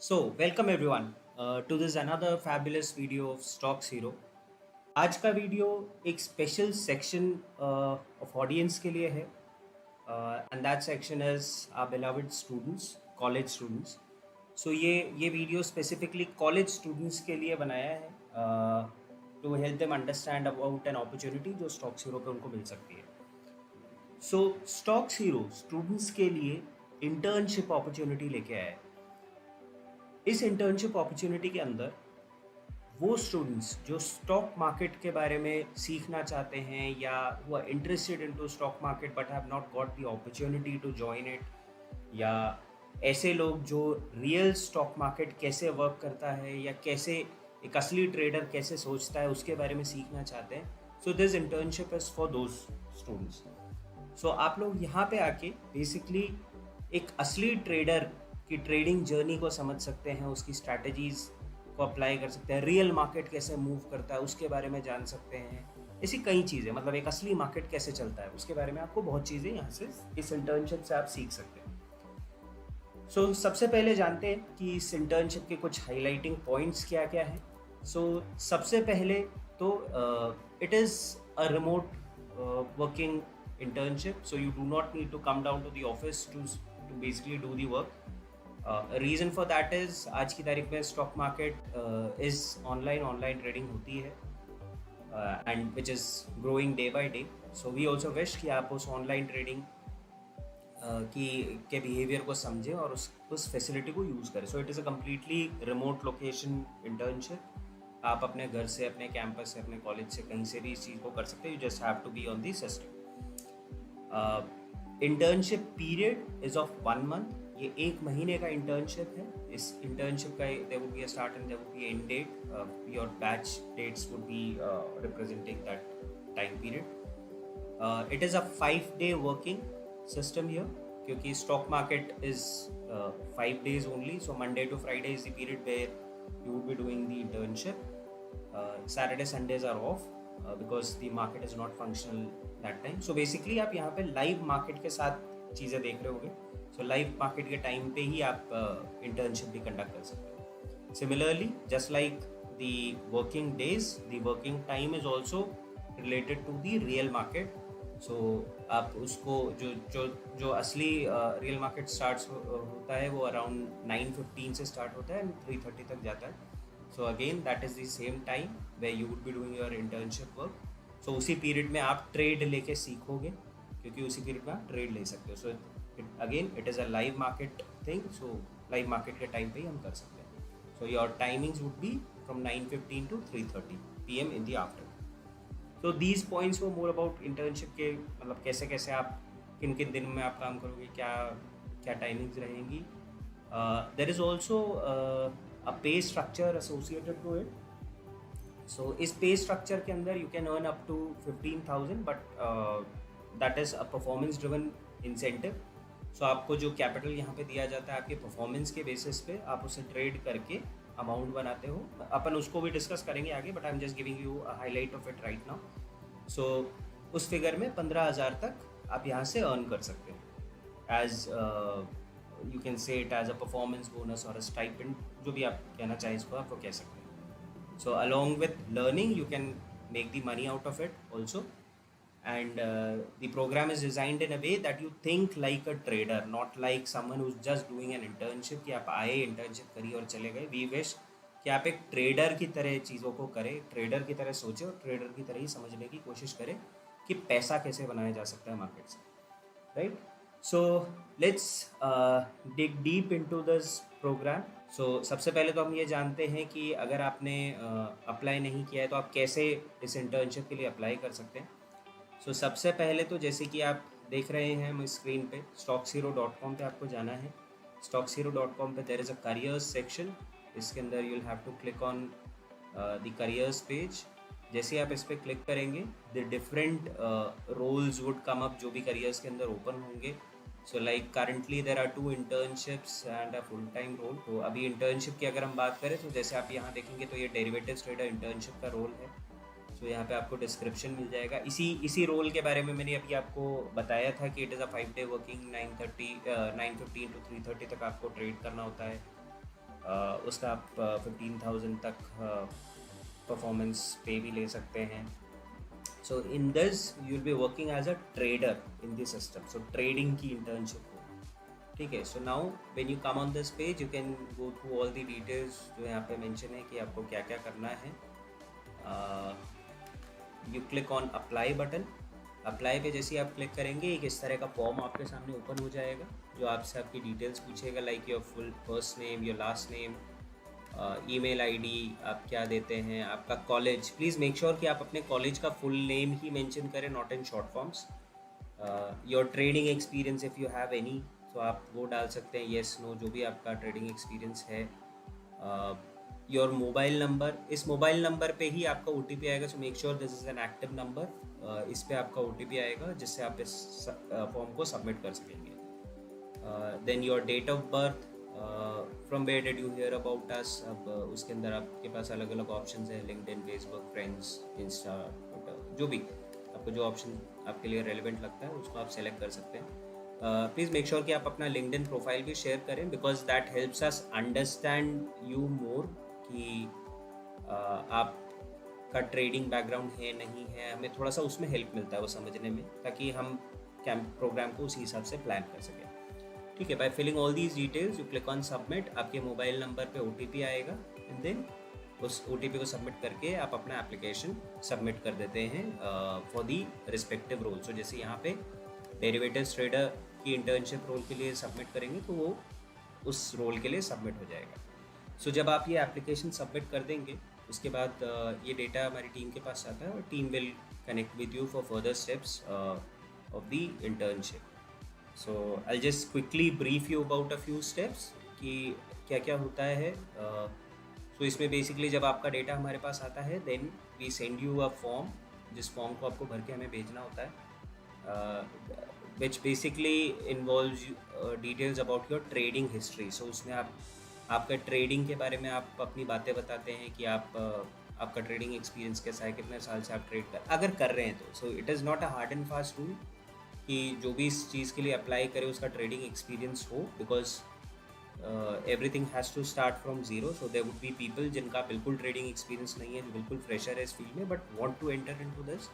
Welcome everyone to this another fabulous video of Stocks Hero. आज का video एक special section of audience के लिए है and that section is our beloved students, college students. So ये video specifically college students के लिए बनाया है to help them understand about an opportunity जो स्टॉक्स हीरो पे उनको मिल सकती है. सो स्टॉक्स हीरो स्टूडेंट्स के लिए इंटर्नशिप अपॉर्चुनिटी लेके आया है. इस इंटर्नशिप अपॉर्चुनिटी के अंदर वो स्टूडेंट्स जो स्टॉक मार्केट के बारे में सीखना चाहते हैं या वो are interested into stock market but have not got the opportunity to join it, या ऐसे लोग जो रियल स्टॉक मार्केट कैसे वर्क करता है या कैसे एक असली ट्रेडर कैसे सोचता है उसके बारे में सीखना चाहते हैं. So this internship is for those students. So आप लोग यहाँ पे आके बेसिकली एक असली ट्रेडर की ट्रेडिंग जर्नी को समझ सकते हैं, उसकी स्ट्रैटेजीज को अप्लाई कर सकते हैं, रियल मार्केट कैसे मूव करता है उसके बारे में जान सकते हैं. ऐसी कई चीज़ें, मतलब एक असली मार्केट कैसे चलता है उसके बारे में आपको बहुत चीज़ें यहाँ से इस इंटर्नशिप से आप सीख सकते हैं. सो सबसे पहले जानते हैं कि इस इंटर्नशिप के कुछ हाईलाइटिंग पॉइंट्स क्या क्या हैं. सबसे पहले तो it is a remote working internship, so you do not need to come down to the office to basically do the work. Reason for that is आज की तारीख में stock market is online trading होती है and which is growing day by day. So we also wish कि आप उस online trading के बिहेवियर को समझें और उस फैसिलिटी को यूज़ करें. So it is a completely remote location internship. आप अपने घर से, अपने कैंपस से, अपने कॉलेज से, कहीं से भी इस चीज़ को कर सकते हैं. You just have to be on the system. Internship period is of 1 month. ये 1 महीने का इंटर्नशिप है. इस इंटर्नशिप का there would be a start and there would be end date. Your batch dates would be representing that time period. It is a 5-day working system here, क्योंकि stock market is 5 days only. So Monday to Friday is the period where you would be doing the internship. Saturday Sundays are off because the market is not functional that time. So basically आप यहाँ पे live market के साथ चीज़ें देख रहे होगे. So live market के टाइम पे ही आप इंटर्नशिप भी कंडक्ट कर सकते हो. Similarly just like the working days, the working time is also related to the real market. So आप उसको जो असली रियल मार्केट स्टार्ट होता है वो अराउंड 9:15 से स्टार्ट होता है एंड 3:30 तक जाता है. So again that is the same time where you would be doing your internship work. So उसी पीरियड में आप ट्रेड लेके सीखोगे, क्योंकि उसी पीरियड में आप ट्रेड ले सकते हो. So again it is a live market thing. So live market के टाइम पे ही हम कर सकते हैं. So your timings would be from 9:15 to 3:30 PM in the afternoon. So these points वो मोर अबाउट इंटर्नशिप के, मतलब कैसे कैसे आप किन किन दिन में आप काम करोगे, क्या क्या टाइमिंग्स रहेंगी. There is also a pay structure associated to it. So इस pay structure के अंदर you can earn up to 15,000 but that is a performance driven incentive. So आपको जो capital यहाँ पे दिया जाता है आपके performance के basis पे आप उसे trade करके amount बनाते हो. अपन उसको भी discuss करेंगे आगे, but I'm just giving you a highlight of it right now. So उस figure में 15,000 तक आप यहाँ से earn कर सकते हो as you can say it as a performance bonus or a stipend, जो भी आप कहना चाहें इसको आप वो कह सकते हैं. So along with learning you can make the money out of it also, and the program is designed in a way that you think like a trader, not like someone who's just doing an internship कि आप आए internship करिए और चले गए. We wish कि आप एक ट्रेडर की तरह चीज़ों को करें, ट्रेडर की तरह सोचें और ट्रेडर की तरह ही समझने की कोशिश करें कि पैसा कैसे बनाया जा सकता है मार्केट से, right. So let's dig deep into this program. So सबसे पहले तो हम ये जानते हैं कि अगर आपने अप्लाई नहीं किया है तो आप कैसे इस इंटर्नशिप के लिए अप्लाई कर सकते हैं. So सबसे पहले तो जैसे कि आप देख रहे हैं हम स्क्रीन पे stockshero.com पे आपको जाना है. stockshero.com पे there is a careers section. इसके अंदर you'll have to click on the careers page. जैसे आप इस पर क्लिक करेंगे the different roles would come up जो भी करियर्स के अंदर ओपन होंगे. So like currently there are 2 internships and a full time role. तो अभी इंटर्नशिप की अगर हम बात करें तो जैसे आप यहाँ देखेंगे तो ये डेरिवेटिव्स ट्रेडर इंटर्नशिप का रोल है. सो यहाँ पे आपको डिस्क्रिप्शन मिल जाएगा. इसी रोल के बारे में मैंने अभी आपको बताया था कि it is a 5-day working. 9:15 to 3:30 तक आपको ट्रेड करना होता है. उसका आप 15,000 तक परफॉर्मेंस पे भी ले सकते हैं. So in this you'll be working as a trader in the system. So trading की internship हो. ठीक है. So now when you come on this page you can go through all the details जो यहाँ पे mention है कि आपको क्या क्या करना है. You click on apply button. Apply पे जैसे आप क्लिक करेंगे एक इस तरह का फॉर्म आपके सामने ओपन हो जाएगा जो आपसे आपकी डिटेल्स पूछेगा, like your full first name, your last name, email ID, आप क्या देते हैं, आपका कॉलेज. प्लीज़ मेक श्योर कि आप अपने कॉलेज का फुल नेम ही मेंशन करें, not in short forms. Your trading experience if you have any, तो आप वो डाल सकते हैं, येस नो, जो भी आपका ट्रेडिंग एक्सपीरियंस है. योर मोबाइल नंबर, इस मोबाइल नंबर पे ही आपका OTP आएगा. सो make sure this is an active number. इस पे आपका OTP आएगा जिससे आप इस फॉर्म को सबमिट कर सकेंगे. Then your date of birth, from where did you hear about us. अब उसके अंदर आपके पास अलग अलग ऑप्शन हैं, LinkedIn, Facebook, friends, Insta, Twitter, जो भी आपको जो ऑप्शन आपके लिए रेलिवेंट लगता है उसको आप सेलेक्ट कर सकते हैं. प्लीज़ मेक श्योर कि आप अपना लिंक्डइन प्रोफाइल भी शेयर करें because that helps us understand you more कि आपका ट्रेडिंग बैकग्राउंड है नहीं है. हमें थोड़ा सा उसमें हेल्प मिलता है वो समझने में, ताकि हम प्रोग्राम को उसी हिसाब से प्लान कर सकें. ठीक है. By filling all these details you click on submit. आपके मोबाइल नंबर पे OTP आएगा एंड देन उस OTP को सबमिट करके आप अपना एप्लीकेशन सबमिट कर देते हैं for the respective role. So जैसे यहाँ पे डेरिवेटिव्स ट्रेडर की इंटर्नशिप रोल के लिए सबमिट करेंगे तो वो उस रोल के लिए सबमिट हो जाएगा. सो जब आप ये एप्लीकेशन सबमिट कर देंगे उसके बाद ये डेटा हमारी टीम के पास आता है और team will connect with you for further steps of the internship. So I just quickly brief you about a few steps कि क्या क्या होता है. सो इसमें बेसिकली जब आपका डेटा हमारे पास आता है then we send you a form, जिस फॉर्म को आपको भर के हमें भेजना होता है, which basically involves details about your trading history. So उसमें आपका ट्रेडिंग के बारे में आप अपनी बातें बताते हैं कि आपका ट्रेडिंग एक्सपीरियंस कैसा है, कितने साल से आप ट्रेड अगर कर रहे हैं तो. So it is not a hard and fast rule कि जो भी इस चीज़ के लिए अप्लाई करे उसका ट्रेडिंग एक्सपीरियंस हो, because everything has to start from zero. So there would be people जिनका बिल्कुल ट्रेडिंग एक्सपीरियंस नहीं है, जो बिल्कुल फ्रेशर है इस फील्ड में but want to enter into this,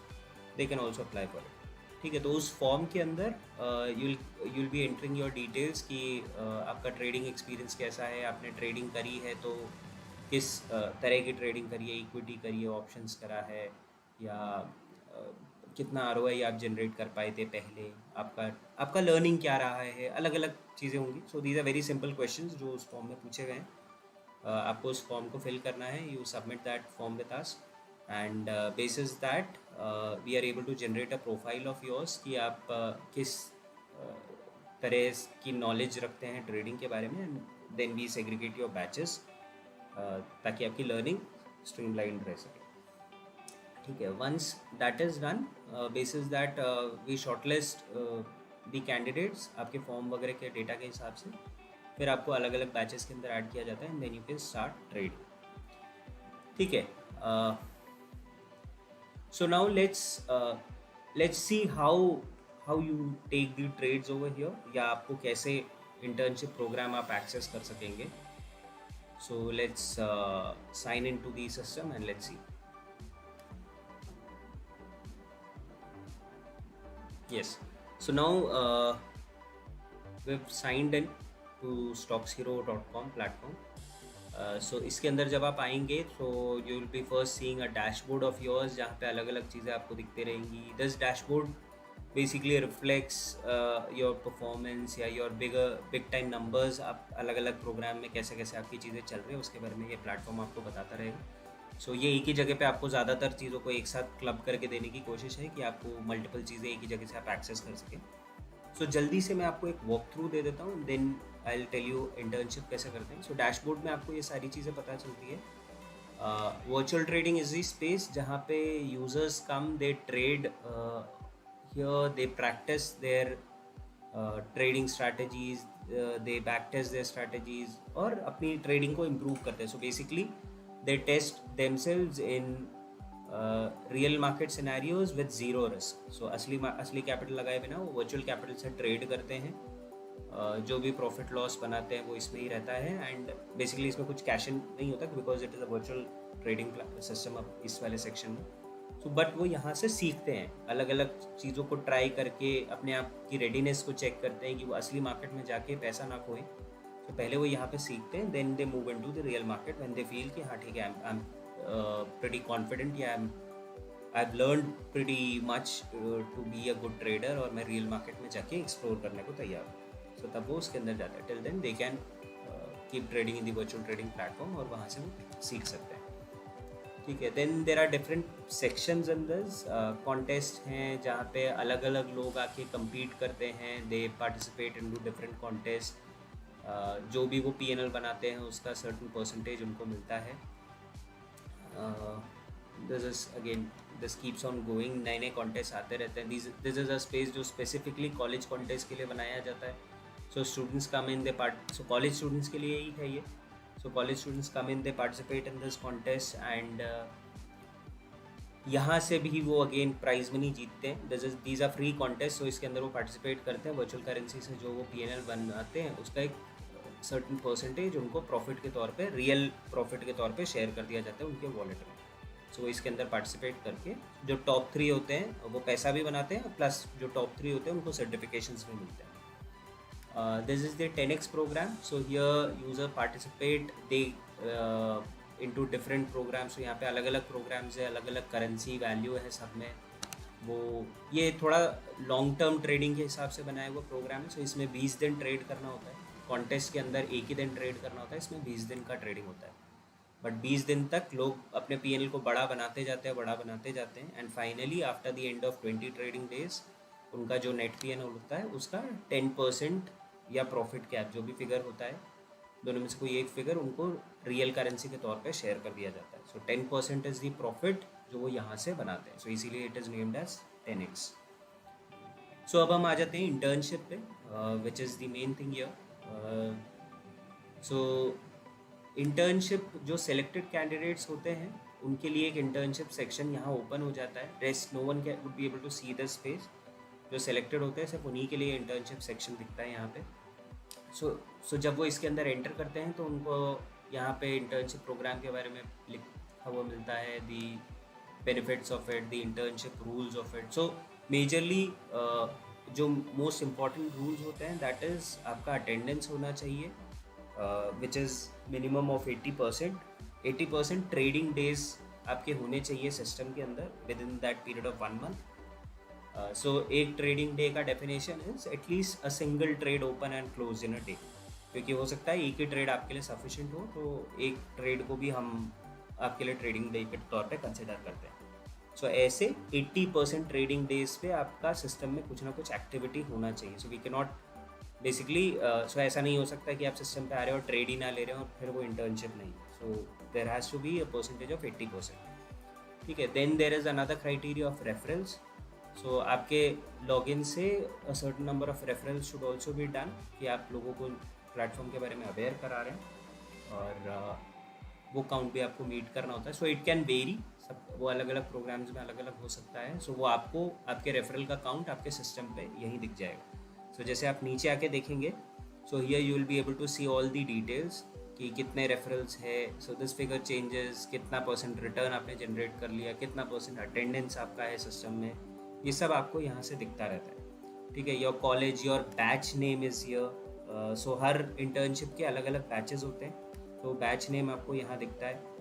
they can also apply for it. ठीक है. तो उस फॉर्म के अंदर you'll be entering your details कि आपका ट्रेडिंग एक्सपीरियंस कैसा है, आपने ट्रेडिंग करी है तो किस तरह की ट्रेडिंग करी है, इक्विटी करी है, ऑप्शंस करा है, या कितना ROI आप जनरेट कर पाए थे पहले, आपका लर्निंग क्या रहा है, अलग अलग चीज़ें होंगी. So these are very simple questions जो उस फॉर्म में पूछे गए हैं. आपको उस फॉर्म को फिल करना है. You submit that form with us and basis that we are able to generate a profile of yours कि आप किस तरह की नॉलेज रखते हैं ट्रेडिंग के बारे में, and then we segregate your batches ताकि आपकी लर्निंग स्ट्रीमलाइन रह सके. ठीक है. Once that is done, basis that we shortlist the candidates आपके फॉर्म वगैरह के डेटा के हिसाब से. फिर आपको अलग अलग बैचेस के अंदर ऐड किया जाता है and then you can start trading. ठीक है. So now let's see how you take the trades over here, या आपको कैसे internship program आप access कर सकेंगे. So let's sign into the system and let's see. Yes. So now we've signed in to stockshero.com platform. सो इसके अंदर जब आप आएंगे तो you will B first seeing a dashboard of yours जहाँ पे अलग अलग चीज़ें आपको दिखते रहेंगी. This dashboard basically reflects your performance या योर बिग टाइम नंबर्स. आप अलग अलग प्रोग्राम में कैसे कैसे आपकी चीज़ें चल रही है उसके बारे में ये प्लेटफॉर्म आपको बताता रहेगा. सो ये एक ही जगह पे आपको ज़्यादातर चीज़ों को एक साथ क्लब करके देने की कोशिश है कि आपको मल्टीपल चीज़ें एक ही जगह से आप एक्सेस कर सकें. सो जल्दी से मैं आपको एक वॉक थ्रू दे देता हूँ, then I will tell you internship कैसे करते हैं. सो डैशबोर्ड में आपको ये सारी चीज़ें पता चलती है. Virtual trading is the space जहाँ पे users come, they trade here, they practice their trading strategies, they back test their strategies और अपनी ट्रेडिंग को इम्प्रूव करते हैं. So basically they test themselves in real market scenarios with zero risk. So असली capital लगाए बिना वो virtual capital से ट्रेड करते हैं जो भी प्रॉफिट लॉस बनाते हैं वो इसमें ही रहता है, एंड बेसिकली इसमें कुछ कैश इन नहीं होता because it is a virtual trading system इस वाले सेक्शन में। सो बट वो यहाँ से सीखते हैं, अलग अलग चीज़ों को ट्राई करके अपने आप की रेडीनेस को चेक करते हैं कि वो असली मार्केट में जाके पैसा ना खोएं। तो पहले वो यहाँ पे सीखते हैं, then they move into the real market when they feel कि हाँ ठीक है, आई एम प्रीटी कॉन्फिडेंट या I have learned pretty much to be a good trader, और मैं रियल मार्केट में जाके एक्सप्लोर करने को तैयार हूँ। सो तब वो उसके अंदर जाता है। Till then they can keep trading in the virtual trading platform, और वहाँ से वो सीख सकते हैं। ठीक है, then there are different sections in this. Contest हैं जहाँ पे अलग अलग लोग आके compete करते हैं, दे participate in two different contest. जो भी वो PNL बनाते हैं उसका सर्टन परसेंटेज उनको मिलता है। This is again, this keeps on going, नए नए कॉन्टेस्ट आते रहते हैं। दिस इज़ अ स्पेस जो स्पेसिफिकली कॉलेज कॉन्टेस्ट के लिए बनाया जाता है। सो स्टूडेंट्स कम इन, दे सो कॉलेज स्टूडेंट्स के लिए ही है ये। So college students come in, they participate in this contest, and यहाँ से भी वो अगेन प्राइज मनी जीतते हैं। these are free contests, so इसके अंदर वो पार्टिसिपेट करते हैं। वर्चुअल करेंसी से जो वो PNL बनाते हैं उसका एक सर्टन परसेंटेज उनको प्रॉफिट के तौर पे, रियल प्रॉफिट के तौर पे शेयर कर दिया जाता है उनके वॉलेट में। सो इसके अंदर पार्टिसिपेट करके जो टॉप 3 होते हैं वो पैसा भी बनाते हैं, प्लस जो टॉप 3 होते हैं उनको सर्टिफिकेशंस भी मिलते हैं। This is the 10x program. So here user participate, they into different programs. So यहाँ पे अलग अलग programs है, अलग अलग currency value है सब में। वो ये थोड़ा लॉन्ग टर्म ट्रेडिंग के हिसाब से बनाया हुआ प्रोग्राम है। सो इसमें 20 दिन ट्रेड करना होता है। कॉन्टेस्ट के अंदर एक ही दिन ट्रेड करना होता है, इसमें 20 दिन का ट्रेडिंग होता है। बट 20 दिन तक लोग अपने PNL को बड़ा बनाते जाते हैं, and finally after the end of 20 trading days उनका जो नेट PNL होता है उसका 10% या प्रॉफिट कैप जो भी फिगर होता है, दोनों में से कोई एक फिगर उनको रियल करेंसी के तौर पे शेयर कर दिया जाता है। सो 10% इज दी प्रॉफिट जो वो यहाँ से बनाते हैं। सो इसीलिए it is named as 10x। So अब हम आ जाते हैं इंटर्नशिप पे, which is the main thing here. So internship जो सेलेक्टेड कैंडिडेट्स होते हैं उनके लिए एक इंटर्नशिप सेक्शन यहाँ ओपन हो जाता है। Rest no one would be able to see this space. जो सेलेक्टेड होते हैं सिर्फ उन्हीं के लिए इंटर्नशिप सेक्शन दिखता है यहाँ पे। सो जब वो इसके अंदर एंटर करते हैं तो उनको यहाँ पे इंटर्नशिप प्रोग्राम के बारे में लिखा हुआ मिलता है, the benefits of it, the internship rules of it. So majorly जो मोस्ट इम्पॉर्टेंट रूल्स होते हैं दैट इज़ आपका अटेंडेंस होना चाहिए, which is minimum of 80%। 80% trading days आपके होने चाहिए सिस्टम के अंदर within that period of 1 month. सो एक ट्रेडिंग डे का definition is at least a single trade open and close in a day, क्योंकि हो सकता है एक ही ट्रेड आपके लिए सफिशिएंट हो, तो एक ट्रेड को भी हम आपके लिए ट्रेडिंग डे के तौर पे कंसिडर करते हैं। सो ऐसे 80% ट्रेडिंग डेज पे आपका सिस्टम में कुछ ना कुछ एक्टिविटी होना चाहिए। So we can not basically, so ऐसा नहीं हो सकता कि आप सिस्टम पे आ रहे हो और ट्रेड ही ना ले रहे हो और फिर वो इंटर्नशिप नहीं। So there has to be a percentage of 80%। ठीक है, then there is another criteria of reference. So आपके लॉगिन से a certain number of reference should also be done, कि आप लोगों को प्लेटफॉर्म के बारे में अवेयर करा रहे हैं, और वो काउंट भी आपको मीट करना होता है। सो इट कैन वेरी, सब वो अलग अलग प्रोग्राम्स में अलग अलग हो सकता है। सो वो आपको आपके रेफरल का काउंट आपके सिस्टम पे यहीं दिख जाएगा। सो जैसे आप नीचे आके देखेंगे, so here you will be able to see all the details कि कितने रेफरल्स है। सो दिस फिगर चेंजेस, कितना % रिटर्न आपने जनरेट कर लिया, कितना % अटेंडेंस आपका है सिस्टम में, ये सब आपको यहाँ से दिखता रहता है। ठीक है, your college, your batch name is here. So her internship के अलग अलग बैचेस होते हैं, तो बैच नेम आपको यहाँ दिखता है।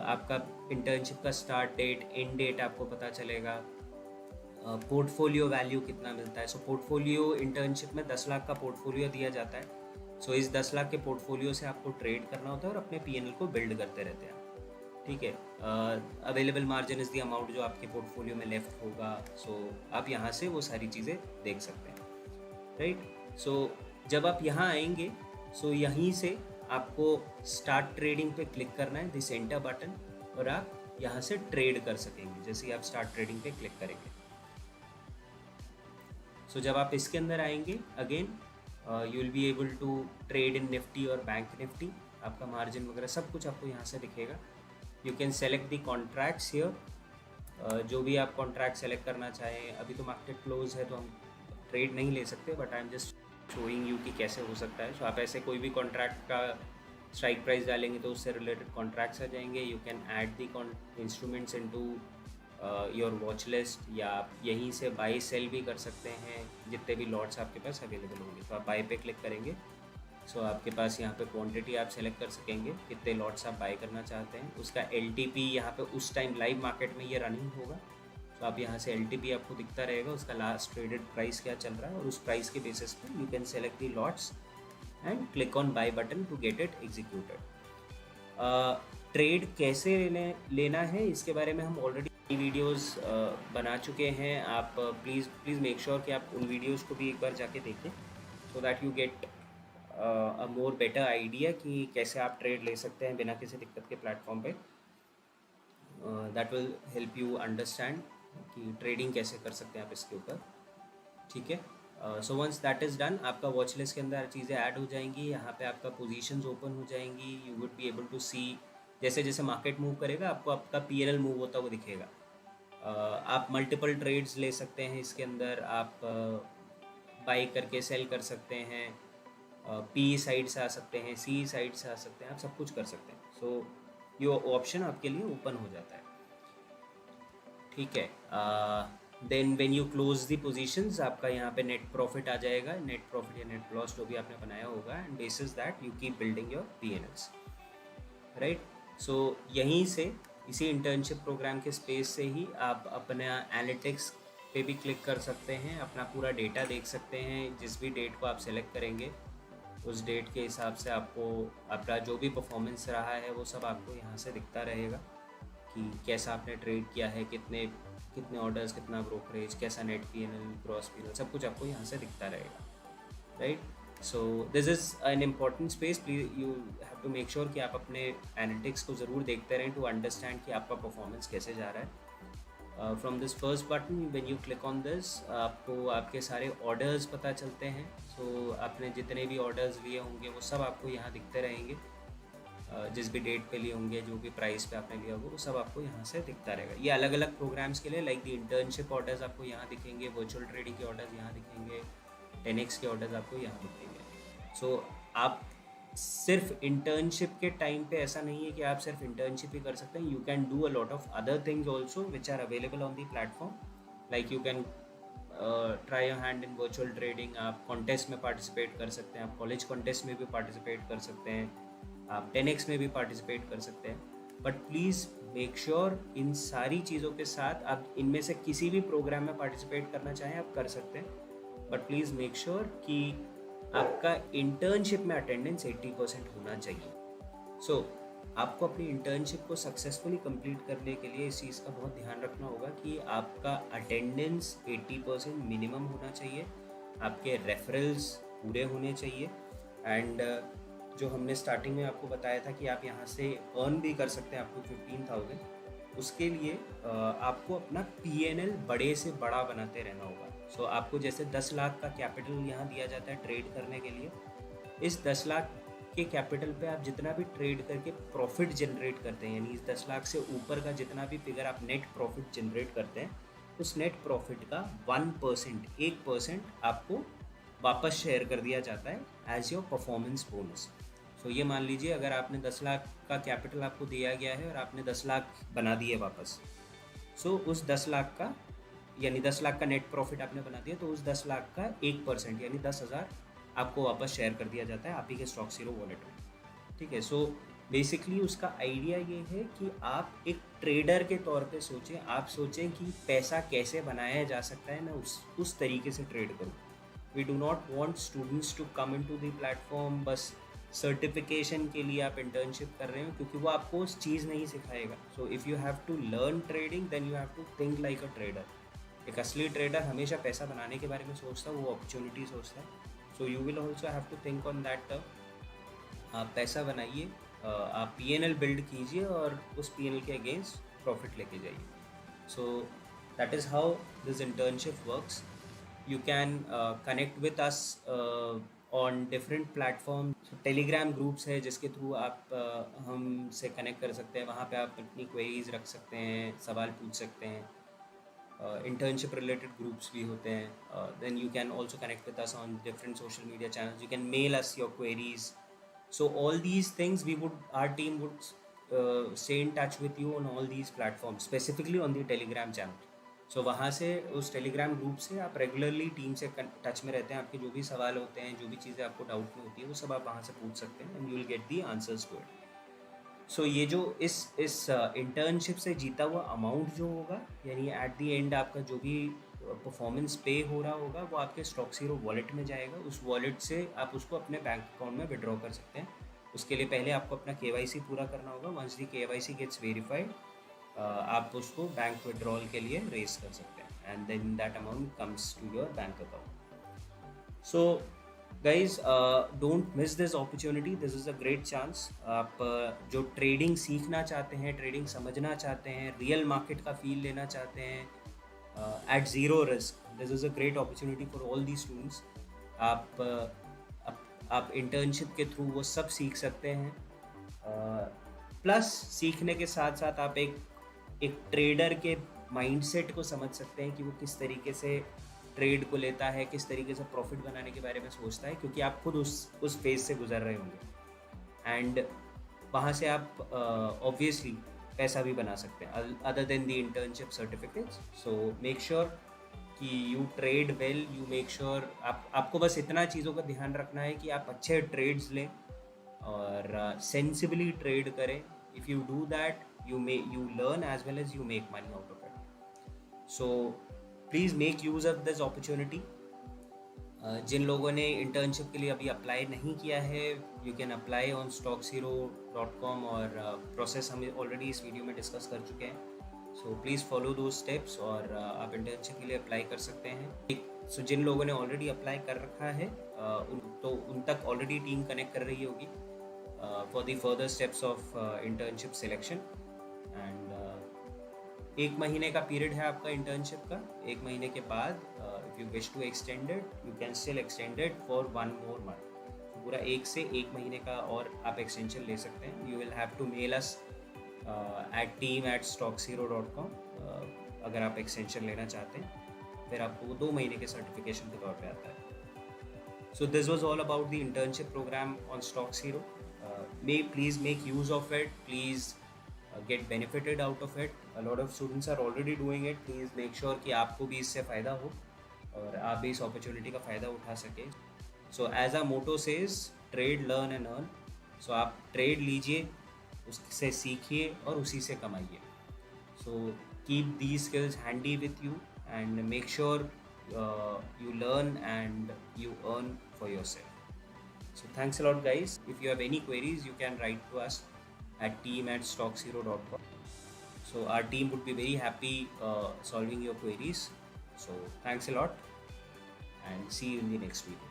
आपका इंटर्नशिप का स्टार्ट डेट, एंड डेट आपको पता चलेगा। पोर्टफोलियो वैल्यू कितना मिलता है। सो पोर्टफोलियो इंटर्नशिप में 10 लाख का पोर्टफोलियो दिया जाता है। सो इस 10 लाख के पोर्टफोलियो से आपको ट्रेड करना होता है और अपने PNL को बिल्ड करते रहते हैं। ठीक है, available margin is the amount जो आपके पोर्टफोलियो में लेफ्ट होगा। सो आप यहाँ से वो सारी चीज़ें देख सकते हैं, राइट। सो जब आप यहाँ आएंगे, सो यहीं से आपको स्टार्ट ट्रेडिंग पे क्लिक करना है, दिस एंटर बटन, और आप यहाँ से ट्रेड कर सकेंगे जैसे ही आप स्टार्ट ट्रेडिंग पे क्लिक करेंगे। सो जब आप इसके अंदर आएंगे, again you will be able to trade in Nifty और बैंक निफ्टी। आपका मार्जिन वगैरह सब कुछ आपको यहाँ से दिखेगा। You can select the contracts here, जो भी आप कॉन्ट्रैक्ट सेलेक्ट करना चाहें। अभी तो मार्केट क्लोज है तो हम ट्रेड नहीं ले सकते, but I am just showing you कि कैसे हो सकता है. सो आप ऐसे कोई भी कॉन्ट्रैक्ट का स्ट्राइक प्राइस डालेंगे तो उससे रिलेटेड कॉन्ट्रैक्ट्स आ जाएंगे. You can add the instruments into your watch list, या आप यहीं से बाई सेल भी कर सकते हैं जितने भी लॉट्स आपके पास अवेलेबल होंगे. तो आप बाई पे क्लिक करेंगे. सो आपके पास यहाँ पे क्वांटिटी आप सेलेक्ट कर सकेंगे कितने लॉट्स आप बाई करना चाहते हैं. उसका LTP यहाँ पे उस टाइम लाइव मार्केट में ये रनिंग होगा. तो आप यहाँ से LTP आपको दिखता रहेगा, उसका लास्ट ट्रेडेड प्राइस क्या चल रहा है, और उस प्राइस के बेसिस पे you can select the lots and click on buy button to get it executed. Trade कैसे लेना है इसके बारे में हम ऑलरेडी वीडियोस बना चुके हैं. आप प्लीज़ मेक श्योर कि आप उन वीडियोस को भी एक बार जाके देखें, so that you get a more better idea कि कैसे आप ट्रेड ले सकते हैं बिना किसी दिक्कत के प्लेटफॉर्म पे. That will help you understand कि ट्रेडिंग कैसे कर सकते हैं आप इसके ऊपर. ठीक है. So once that is done, आपका वॉच लिस्ट के अंदर चीज़ें ऐड हो जाएंगी. यहाँ पे आपका पोजीशंस ओपन हो जाएंगी. You would be able to see जैसे जैसे मार्केट मूव करेगा आपको आपका PNL मूव होता हुआ दिखेगा. आप मल्टीपल ट्रेड्स ले सकते हैं इसके अंदर. आप बाई करके सेल कर सकते हैं. P साइड से आ सकते हैं, C साइड से आ सकते हैं, आप सब कुछ कर सकते हैं. सो ये ऑप्शन आपके लिए ओपन हो जाता है. ठीक है. Then when you close the positions, आपका यहाँ पे नेट प्रॉफिट आ जाएगा. नेट प्रॉफिट या नेट लॉस जो भी आपने बनाया होगा, and basis that you keep building your PNLs, right. So यहीं से इसी इंटर्नशिप प्रोग्राम के स्पेस से ही आप अपना एनालिटिक्स पे भी क्लिक कर सकते हैं, अपना पूरा डेटा देख सकते हैं. जिस भी डेट को आप सेलेक्ट करेंगे उस डेट के हिसाब से आपको अपना जो भी परफॉर्मेंस रहा है वो सब आपको यहाँ से दिखता रहेगा कि कैसा आपने ट्रेड किया है, कितने ऑर्डर्स, कितना ब्रोकरेज, कैसा नेट PNL, ग्रॉस PNL, सब कुछ आपको यहाँ से दिखता रहेगा, right. So this is an important space. Please you have to make sure कि आप अपने एनालिटिक्स को ज़रूर देखते रहें टू अंडरस्टैंड कि आपका परफॉर्मेंस कैसे जा रहा है. From this first button when you click on this, आपको आपके सारे ऑर्डर्स पता चलते हैं. सो आपने जितने भी ऑर्डर्स लिए होंगे वो सब आपको यहाँ दिखते रहेंगे. जिस भी डेट पे लिए होंगे, जो भी प्राइस पे आपने लिया होगा, वो सब आपको यहाँ से दिखता रहेगा. ये अलग अलग प्रोग्राम्स के लिए, लाइक द इंटर्नशिप ऑर्डर्स आपको यहाँ दिखेंगे, वर्चुअल ट्रेडिंग के ऑर्डर्स यहाँ दिखेंगे, 10x के ऑर्डर्स आपको यहाँ दिखेंगे. सो आप सिर्फ इंटर्नशिप के टाइम पे ऐसा नहीं है कि आप सिर्फ इंटर्नशिप ही कर सकते हैं. You can do a lot of other things also which are available on the platform. Like you can try your hand in virtual trading. आप कॉन्टेस्ट में पार्टिसिपेट कर सकते हैं, आप कॉलेज कॉन्टेस्ट में भी पार्टिसिपेट कर सकते हैं, आप 10x में भी पार्टिसिपेट कर सकते हैं. But please make sure in सारी चीज़ों के साथ आप इनमें से किसी भी प्रोग्राम में पार्टिसिपेट करना चाहें आप कर सकते हैं. बट प्लीज़ मेक श्योर कि आपका इंटर्नशिप में अटेंडेंस 80% होना चाहिए. सो आपको अपनी इंटर्नशिप को सक्सेसफुली कंप्लीट करने के लिए इस चीज़ का बहुत ध्यान रखना होगा कि आपका अटेंडेंस 80% मिनिमम होना चाहिए. आपके रेफरल्स पूरे होने चाहिए. एंड जो हमने स्टार्टिंग में आपको बताया था कि आप यहाँ से अर्न भी कर सकते हैं आपको 15,000, उसके लिए आपको अपना PNL बड़े से बड़ा बनाते रहना होगा. सो आपको जैसे 10 लाख का कैपिटल यहाँ दिया जाता है ट्रेड करने के लिए. इस 10 लाख के कैपिटल पे आप जितना भी ट्रेड करके प्रॉफिट जनरेट करते हैं, यानी इस 10 लाख से ऊपर का जितना भी फिगर आप नेट प्रॉफिट जनरेट करते हैं, उस नेट प्रॉफिट का 1% आपको वापस शेयर कर दिया जाता है एज योर परफॉर्मेंस बोनस. सो ये मान लीजिए अगर आपने 10 लाख का कैपिटल आपको दिया गया है और आपने 10 लाख बना दिए वापस, सो उस 10 लाख का यानी 10 लाख का नेट प्रॉफिट आपने बना दिया, तो उस 10 लाख का 1% यानी 10,000 आपको वापस शेयर कर दिया जाता है आप ही के StockZero वॉलेट में. ठीक है. सो बेसिकली उसका आइडिया ये है कि आप एक ट्रेडर के तौर पे सोचें. आप सोचें कि पैसा कैसे बनाया जा सकता है, मैं उस तरीके से ट्रेड करूँ. We do not want students to come into the platform बस सर्टिफिकेशन के लिए आप इंटर्नशिप कर रहे हो, क्योंकि वो आपको उस चीज़ नहीं सिखाएगा. So if you have to learn trading then you have to think like a trader. एक असली ट्रेडर हमेशा पैसा बनाने के बारे में सोचता है, वो अपॉर्चुनिटी सोचता है. So you will also have to think on that. आप पैसा बनाइए, आप PNL बिल्ड कीजिए और उस PNL के अगेंस्ट प्रॉफिट लेके जाइए. So that is how this internship works. You can connect with us on different platforms. So Telegram groups है जिसके थ्रू आप हमसे कनेक्ट कर सकते हैं. वहाँ पे आप अपनी क्वेरीज रख सकते हैं, सवाल पूछ सकते हैं. internship related groups भी होते हैं. Then you can also connect with us on different social media channels. You can mail us your queries. So all these things our team would stay in touch with you on all these platforms, specifically on the Telegram channel. So वहाँ से उस Telegram group से आप regularly team से touch में रहते हैं. आपके जो भी सवाल होते हैं, जो भी चीज़ें आपको डाउट में होती है, वो सब आप वहाँ से पूछ सकते हैं and you will get the answers to it. So ये जो इस इंटर्नशिप से जीता हुआ अमाउंट जो होगा, यानी एट द एंड आपका जो भी परफॉर्मेंस पे हो रहा होगा, वो आपके स्टॉक्सीरो वॉलेट में जाएगा. उस वॉलेट से आप उसको अपने बैंक अकाउंट में विड्रॉ कर सकते हैं. उसके लिए पहले आपको अपना KYC पूरा करना होगा. Once the KYC gets verified, आप उसको बैंक विड्रॉल के लिए रेस कर सकते हैं and then that amount comes to your bank account. So guys, don't miss this opportunity. This is a great chance. आप जो ट्रेडिंग सीखना चाहते हैं, ट्रेडिंग समझना चाहते हैं, रियल मार्केट का फील लेना चाहते हैं at zero risk, this is a great opportunity for all the students. आप इंटर्नशिप के थ्रू वो सब सीख सकते हैं. प्लस सीखने के साथ साथ आप एक ट्रेडर के माइंडसेट को समझ सकते हैं कि वो किस तरीके से ट्रेड को लेता है, किस तरीके से प्रॉफिट बनाने के बारे में सोचता है, क्योंकि आप खुद उस फेज से गुजर रहे होंगे एंड वहाँ से आप ऑब्वियसली पैसा भी बना सकते हैं other than the internship certificates. So make sure कि you trade well, you make sure आपको बस इतना चीज़ों का ध्यान रखना है कि आप अच्छे ट्रेड्स लें और सेंसिबली ट्रेड करें. If you do that, you learn as well as you make money out of it. So please make use of this opportunity. जिन लोगों ने इंटर्नशिप के लिए अभी अप्लाई नहीं किया है, you can apply on stockzero.com और प्रोसेस हम ऑलरेडी इस वीडियो में डिस्कस कर चुके हैं. सो प्लीज़ फॉलो दो स्टेप्स और आप इंटर्नशिप के लिए अप्लाई कर सकते हैं. सो जिन लोगों ने ऑलरेडी अप्लाई कर रखा है उन तक ऑलरेडी टीम कनेक्ट कर रही होगी for the further steps of internship selection. And 1 महीने का पीरियड है आपका इंटर्नशिप का. 1 महीने के बाद if you wish to extend it, you can still extend it for 1 more month. तो पूरा 1 महीने का और आप एक्सटेंशन ले सकते हैं. You will have to mail us at team@stockzero.com अगर आप एक्सटेंशन लेना चाहते हैं. फिर आपको 2 महीने के सर्टिफिकेशन के तौर पे आता है. So this was all about the internship program on StockZero. Please make use of it. Please get benefited out of it. A lot of students are already doing it. Please make sure कि आपको भी इससे फ़ायदा हो और आप भी इस opportunity का फ़ायदा उठा सकें. So as our motto says, trade, learn and earn. So आप trade लीजिए, उससे सीखिए और उसी से कमाइए. So keep these skills handy with you and make sure you learn and you earn for yourself. So thanks a lot guys. If you have any queries, you can write to us at team@stockzero.com. So our team would be very happy solving your queries. So thanks a lot and see you in the next video.